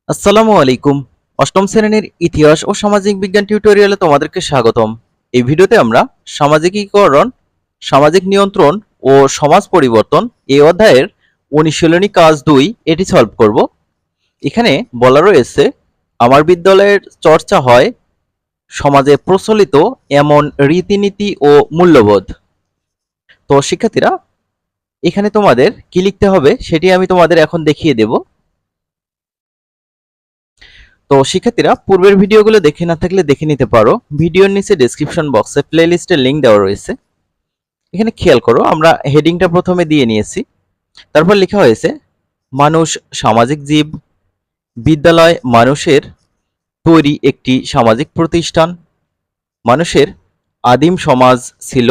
আসসালামু আলাইকুম। অষ্টম শ্রেণীর ইতিহাস ও সামাজিক বিজ্ঞান টিউটোরিয়ালে তোমাদেরকে স্বাগতম। এই ভিডিওতে আমরা সামাজিকীকরণ, সামাজিক নিয়ন্ত্রণ ও সমাজ পরিবর্তন এই অধ্যায়ের অনুশীলনী কাজ 2 এটি সলভ করব। এখানে বলা রয়েছে, আমার বিদ্যালয়ের চর্চা হয় সমাজে প্রচলিত এমন রীতিনীতি ও মূল্যবোধ। তো শিক্ষার্থীরা, এখানে তোমাদের কি লিখতে হবে সেটি আমি তোমাদের এখন দেখিয়ে দেব। তো শিক্ষার্থীরা, পূর্বের ভিডিওগুলো দেখে না থাকলে দেখে নিতে পারো। ভিডিওর নিচে ডেসক্রিপশন বক্সে প্লেলিস্টের লিংক দেওয়া রয়েছে। এখানে খেয়াল করো, আমরা হেডিংটা প্রথমে দিয়ে নিয়েছি। তারপর লেখা হয়েছে, মানুষ সামাজিক জীব। বিদ্যালয় মানুষের তৈরি একটি সামাজিক প্রতিষ্ঠান। মানুষের আদিম সমাজ ছিল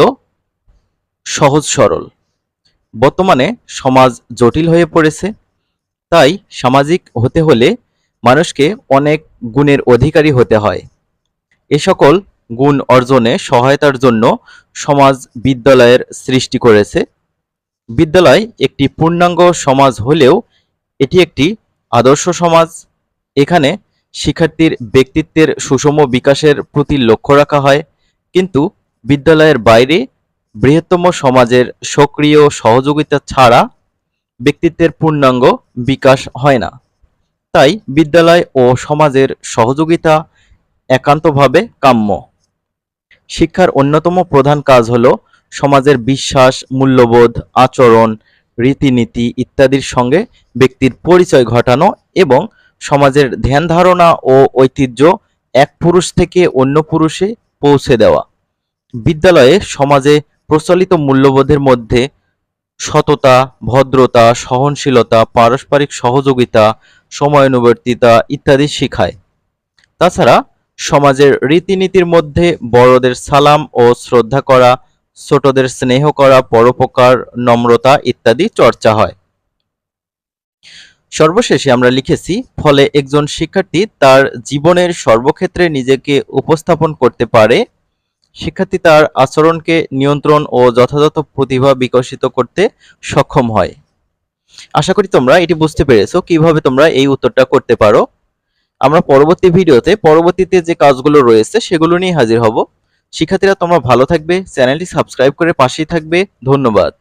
সহজ সরল। বর্তমানে সমাজ জটিল হয়ে পড়েছে। তাই সামাজিক হতে হলে মানুষকে অনেক গুণের অধিকারী হতে হয়। এ সকল গুণ অর্জনে সহায়তার জন্য সমাজ বিদ্যালয়ের সৃষ্টি করেছে। বিদ্যালয় একটি পূর্ণাঙ্গ সমাজ হলেও এটি একটি আদর্শ সমাজ। এখানে শিক্ষার্থীর ব্যক্তিত্বের সুষম বিকাশের প্রতি লক্ষ্য রাখা হয়, কিন্তু বিদ্যালয়ের বাইরে বৃহত্তম সমাজের সক্রিয় সহযোগিতা ছাড়া ব্যক্তিত্বের পূর্ণাঙ্গ বিকাশ হয় না। তাই বিদ্যালয় ও সমাজের সহযোগিতা একান্তভাবে কাম্য। শিক্ষার অন্যতম প্রধান কাজ হল সমাজের বিশ্বাস, মূল্যবোধ, আচরণ, রীতিনীতি ইত্যাদির সঙ্গে ব্যক্তির পরিচয় ঘটানো এবং সমাজের ধ্যান ধারণা ও ঐতিহ্য এক পুরুষ থেকে অন্য পুরুষে পৌঁছে দেওয়া। বিদ্যালয়ে সমাজে প্রচলিত মূল্যবোধের মধ্যে সততা, ভদ্রতা, সহনশীলতা, পারস্পরিক সহযোগিতা, সময়ানুবর্তিতা ইত্যাদি শিখায়। তাছাড়া সমাজের রীতিনীতির মধ্যে বড়দের সালাম ও শ্রদ্ধা করা, ছোটদের স্নেহ করা, পরোপকার, নম্রতা ইত্যাদি চর্চা হয়। সর্বশেষে আমরা লিখেছি, ফলে একজন শিক্ষার্থী তার জীবনের সর্বক্ষেত্রে নিজেকে উপস্থাপন করতে পারে। শিক্ষার্থী তার আচরণকে নিয়ন্ত্রণ ও যথাযথ প্রতিভা বিকশিত করতে সক্ষম হয়। আশা করি তোমরা এটি বুঝতে পেরেছো কিভাবে তোমরা এই উত্তরটা করতে পারো। আমরা পরবর্তী ভিডিওতে পরবর্তীতে যে কাজগুলো রয়েছে সেগুলো নিয়ে হাজির হব। শিক্ষার্থীরা, তোমরা ভালো থাকবে, চ্যানেলটি সাবস্ক্রাইব করে পাশেই থাকবে। ধন্যবাদ।